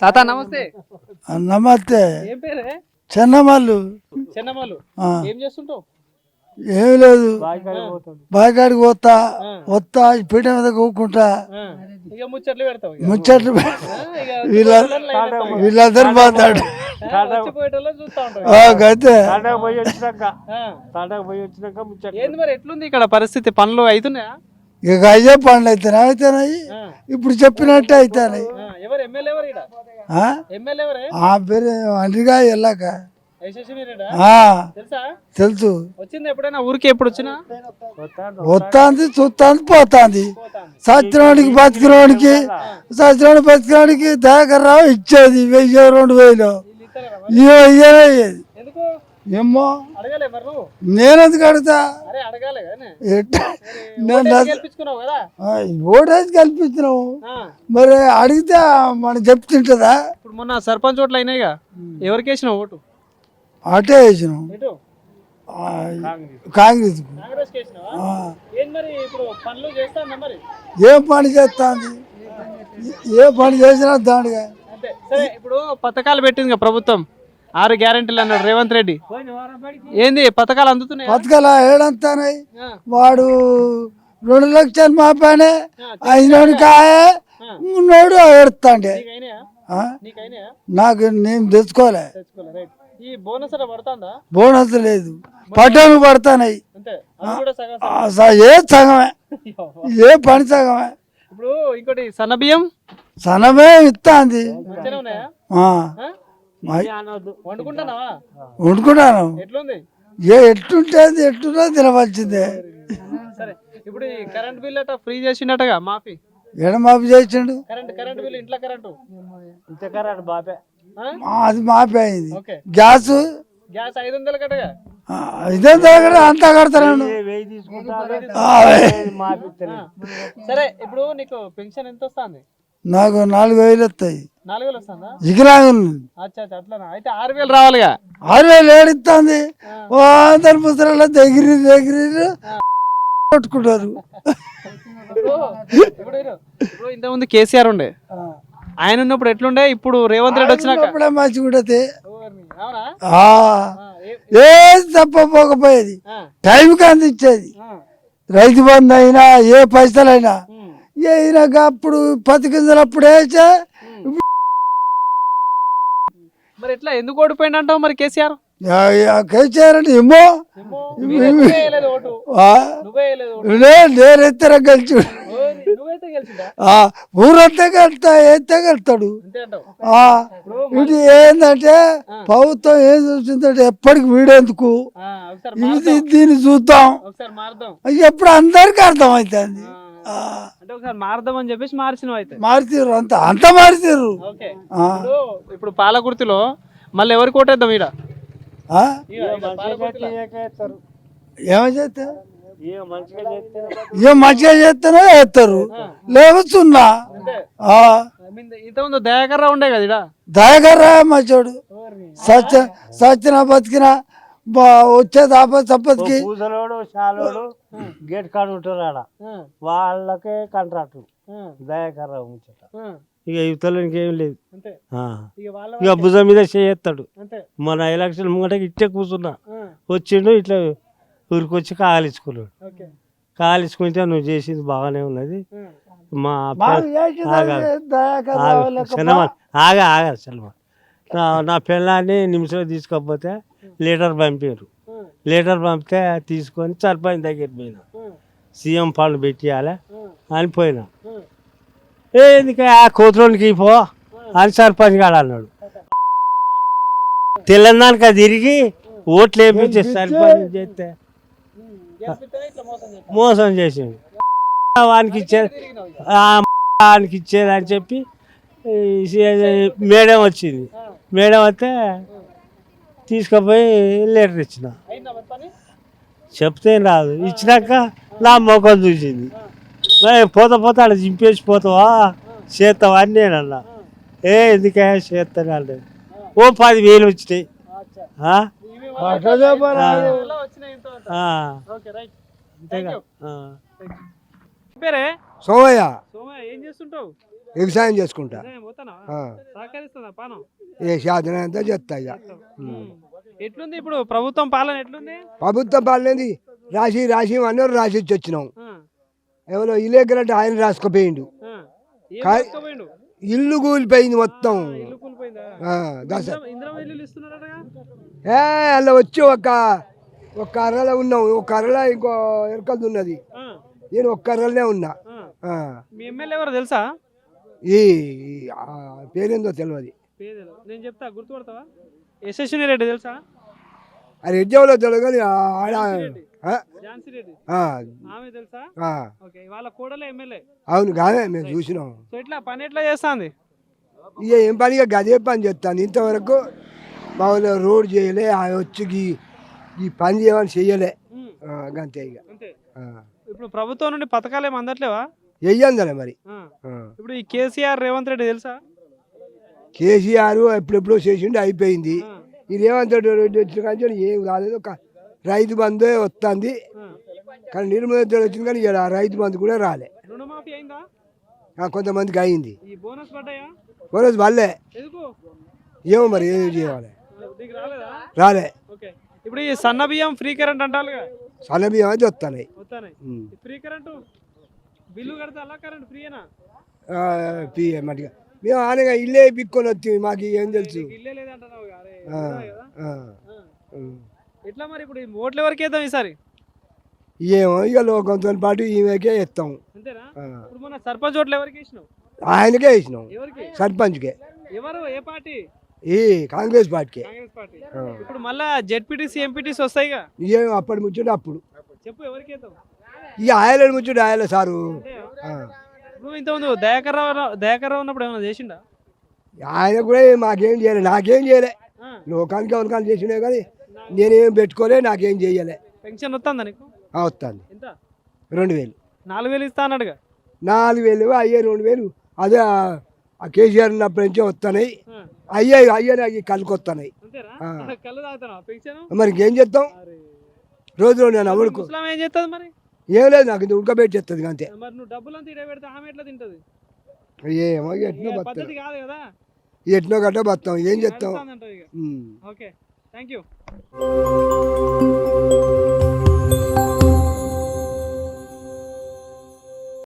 తాత నమస్తే. నమస్తే. ఏం పేరే? చెన్నమల్లు. చిన్నమల్లు. ఏం చేస్తుంటావు? ఏమి లేదు, బాయికాడికి పోతా వస్తా పీట మీద కూకుంటా ముచ్చట్లు పెడతావు. ముచ్చట్లు వీళ్ళందరూ పోతాడు మరి ఎట్లుంది ఇక్కడ పరిస్థితి? పనులు అవుతున్నాయా? ఇక అయ్యే పనులు అయితేనాయి ఇప్పుడు చెప్పినట్టే అయితేనాయి. ఎవరు ఎమ్మెల్యే? ఎవరు ఎమ్మెల్యే? పేరు అన్నిగా వెళ్ళాక తెలుసు. వచ్చింది ఎప్పుడైనా ఊరికి? ఎప్పుడు వచ్చినా వస్తాంది, చూస్తాంది, పోతాంది. సత్యనాడికి బతికినోడికి బతికినోడికి దాకరావు ఇచ్చేది 1000 2000 ఇయ్యేది. ఏమో నేనెందుకు అడుగుతా? ఓటేసి కల్పించినావు మరి అడిగితే మనం చెప్తుంటదా? ఇప్పుడు మొన్న సర్పంచ్ ఓట్లు అయినాయిగా, ఎవరికి వేసినావు ఓటు? అటే వేసినాం, కాంగ్రెస్. ఏం పని చేస్తాంది? ఏ పని చేసినా దానిగా. ఇప్పుడు పథకాలు పెట్టింది ప్రభుత్వం, 6 గ్యారెంటీలు అన్నాడు రేవంత్ రెడ్డి. ఏంది పథకాలు అందుతున్నాయి? పథకాలు ఏడంతానాయి. వాడు 2 లక్షలు మాపానే 5 కాయ ఉన్నోడు ఏడుతాండే. నాకు నేను తెచ్చుకోలే. బోనస్ లేదు, పట్టణం పడతానాయి. ఏ సగమే, ఏ పని సగమే. ఇప్పుడు ఇంకోటి సన్నబియ్యం సన్నమే ఇస్తాంది. వండుకుంటాను. ఎట్లుంటేది ఎట్లున్నా తినవలసిందే. ఇప్పుడు కరెంట్ బిల్ అట ఫ్రీ చేసిండటగా, మాఫీ. మాఫీ చేసిండు. కరెంట్ బిల్ ఇంట్లో కరెంటు అది మాఫీ అయింది. గ్యాస్ 500 కట్టగా 500 అంతా కడతాను. సరే ఇప్పుడు నీకు పెన్షన్ ఎంత వస్తుంది? నాకు 4000 వస్తాయి. 4000 వస్తుందా? అట్లా అయితే 6000 రావాలిగా. 6000 ఏడుస్తుంది. అందరు ముసలి దగ్గర కొట్టుకుంటారు. ఇప్పుడు ఇంతకుముందు కేసీఆర్ ఉండే, ఆయన ఉన్నప్పుడు ఎట్లుండే? ఇప్పుడు రేవంత్ రెడ్డి వచ్చినాక మంచిగా ఏ తప్పపోకపోయేది, టైంకి అందించేది. రైతు బంధు అయినా ఏ పైసలైనా అయినాక అప్పుడు 10 గింజలు అప్పుడు వేసా. మరి ఎట్లా ఎందుకు ఓడిపోయింది అంటావు మరి కేసీఆర్? కేసీఆర్ అంటే ఏమో నేనెత్తర గెలిచి ఊరంతా గెలుతా ఎత్తే గెలుతాడు. ఇది ఏంటంటే ప్రభుత్వం ఏం చూసిందంటే ఎప్పటికి వీడేందుకు ఇది దీన్ని చూద్దాం ఎప్పుడు అందరికి అర్థం అవుతుంది. మారదామని చెప్పేసి మార్చిర్రు, అంతా మార్చిర్రు. ఇప్పుడు పాలకుర్తిలో మళ్ళీ ఎవరికి కోటేద్దాం? ఈడ ఏమో చేస్తా, ఏం మంచిగా చేస్తేనే వేస్తారు, లేవు సున్నా. ఇంతకుముందు దయాకర్ రావు ఉండే కదా, దయాకర్ రా మంచోడు. సచ్చిన బతికిన వచ్చేది ఆపత్కి గేట్ కాడ ఉంటారు ఆడ, వాళ్ళకే కాంట్రాక్ట్ దయాకర్ రావు ముచ్చట. ఇక యువతలో ఇంకేం లేదు. ఇక భుజం మీద చేస్తాడు. మన ఎలక్షన్ ముంగట ఇట్టే కూర్చున్నా, వచ్చిండు ఇట్లా ఊరికొచ్చి కాలించుకున్నాడు. కాలించుకుంటే నువ్వు చేసింది బాగానే ఉన్నది. మా సల్మాన్ నా పిల్లాన్ని నిమిషంలో తీసుకోకపోతే లీటర్ పంపారు. లీటర్ పంపితే తీసుకొని సర్పంచ్ దగ్గర పోయినా, సీఎం ఫండ్ పెట్టియాలి అని పోయినా. ఎందుకు ఆ కోతులోనికి పో అని సర్పంచ్ గాడు అన్నాడు. తెలంగాణకి తిరిగి ఓట్లు వేపించే సర్పంచ్ చేస్తే మోసం చేసిండు. వానికి ఇచ్చేది వానికి ఇచ్చేది అని చెప్పి మేడం వచ్చింది. మేడం వస్తే తీసుకుపోయి లెటర్ ఇచ్చిన, చెప్తే రాదు. ఇచ్చినాక నా ముఖం చూసింది. పోతా అక్కడ చింపేసి పోతావా చేస్తావా అని నేను అన్నా. ఎందుకే చేస్తాను అంటే ఓ 10,000 వచ్చినాయి. పేరే సోమయ్య. ఏం చేస్తుంటావు? వ్యవసాయం చేసుకుంటా. వ్యవసాయం పోతానా? ఆ. సహకరిస్తుందా పానం? ఏ సాధన అంతా చేస్తా ఇక. ఎట్లుంది ఇప్పుడు ప్రభుత్వం పాలన ఎట్లుంది? ప్రభుత్వం పాలనేది రాసి అన్నారు, రాసి ఇచ్చి వచ్చినాం. ఆ, ఎవరో ఇల్లేకరంటే ఆయన రాసుకుపోయిండు. ఆ. ఏం కా- పట్టుకుపోయిండు? ఇల్లు కూలిపోయింది మొత్తం. ఇల్లు కూలిపోయిందా? దశ ఇందిరమ్మ ఇల్లులు ఇస్తున్నారటగా? అలా వచ్చి ఒక అరలో ఉన్నాం, ఒక అరలో ఇంకో ఎరకది ఉన్నది. ఆ, నేను ఒక్క అరలోనే ఉన్నా. ఆ. ఆ. మీ ఎమ్మెల్యే ఎవరో తెలుసా? ఈ ఆ పేరేందో తెలియదు. పేదలు నేను చెప్తా, గుర్తుపడతావా? యశస్విని రెడ్డి తెలుసా? అది ఎడ్జవలో తెలియదు కానీ ఆడ ఝాన్సీ రెడ్డి ఆ, ఆమె తెలుసా? ఆ. ఓకే, వాళ్ళ కూడలే ఎమ్మెల్యే. అవును కానీ మేము చూసినాం. సో ఇట్లా పని ఎట్లా చేస్తాంది? ఇక ఏం పని, ఇక గదే పని చేస్తాను. ఇంతవరకు మా వాళ్ళు రోడ్ చేయలే, ఆమె వచ్చి ఈ పని చేయమని చెయ్యలే. ఉమ్, అంతే ఇక. అంతే. ఇప్పుడు ప్రభుత్వం నుండి పథకాలు ఏమి అందట్లేవా? వెయ్యందలే మరి. ఆ. ఇప్పుడు ఈ కేసీఆర్ రేవంత్ రెడ్డి తెలుసా? కేసీఆర్ ఎప్పుడెప్పుడో చేసిండు, అయిపోయింది. ఆ, ఈ రేవంత్ రెడ్డి వచ్చిన కానీ ఏం రాలేదు. ఒక రైతు బంధు వస్తుంది ఆ. కానీ నిర్మల రెడ్డి వచ్చింది కానీ ఇక్కడ రైతు బంధు కూడా రాలే. రుణమాఫీ అయిందా? కొంతమందికి అయింది. ఈ బోనస్ పడ్డాయా? రోజు వాళ్ళే ఎందుకు? ఏమో మరి ఏం చేయాలి, నీకు రాలేదా? రాలే. ఓకే, ఇప్పుడు ఈ సన్న బియ్యం ఫ్రీ కరెంట్ అంటారుగా, సన్నబియ్యం అయితే వస్తున్నాయి. వస్తాయి. ఫ్రీ కరెంటు బిల్లు కడితే అలా కరెంట్ ఫ్రీయేనా? మటుగా మేము ఆనగా ఇల్లే పిక్కొని వచ్చి మాకు ఏం తెలుసు. ఇల్లే లేదంటున్నావు కదా, అరే, ఆ, ఉన్నాయి కదా? ఆ. ఆ. ఎట్లా మరి ఇప్పుడు ఈ ఓట్లు ఎవరికి వేద్దాం ఈసారి? ఏమో ఇక లోకంతో పాటు ఈమెకే ఇస్తాం. అంతేనా? ఆ. ఇప్పుడు మన సర్పంచ్ ఓట్లు ఎవరికి వేసినావు? ఆయనకే ఇచ్చినాం, ఎవరికి? సర్పంచ్కే. ఎవరు, ఏ పార్టీ? ఈ కాంగ్రెస్ పార్టీకే. కాంగ్రెస్ పార్టీ. ఆ. ఇప్పుడు మళ్ళా జెడ్పీటీసీ ఎంపీటీసీ వస్తాయిగా, ఏం అప్పటి ముచ్చట అప్పుడు చెప్పు ఎవరికి వేద్దాం? ఇక ఆయల ముచ్చట ఆయల సారు. ఆ. నువ్వు ఇంతకుముందు దయాకర్ రావు ఉన్నప్పుడు ఏమైనా చేసిండా? ఆయన కూడా మాకేం చేయలే, నాకేం చేయలే. ఆ. లోకానికి ఎవరికాలు చేసినా కానీ నేనేం పెట్టుకోలే, నాకేం చెయ్యలే. పెన్షన్ వస్తుందా నీకు? వస్తుంది ఎంత? 2000. 4000 ఇస్తా అన్నాడుగా. 4000 అయ్యే 2000 అదే ఆ కేసీఆర్ ఉన్నప్పటి నుంచే వస్తున్నాయి. ఆ. అయ్యే నాకు కళ్ళకి వస్తున్నాయి. అంతేనా? ఆ. కళ్ళు తాగుతానా పెన్షన్? మరి ఇంకేం చేస్తాం, రోజు నేను అవ్వడుకు ముస్లాం ఏం చేస్తుంది మరి? ఏం లేదు, నాకు ఇది ఉడకబెట్టి చేస్తుంది అంతే. మరి నువ్వు డబ్బులంతా ఇడ పెడితే ఆమె ఎట్లా తింటది? ఏమో ఎట్నో బతాం, పద్ధతి కాదు కదా. ఎట్నో గట్ట బతాం, ఏం చేస్తాం. అంటావు ఇక. ఉమ్. Okay, thank you.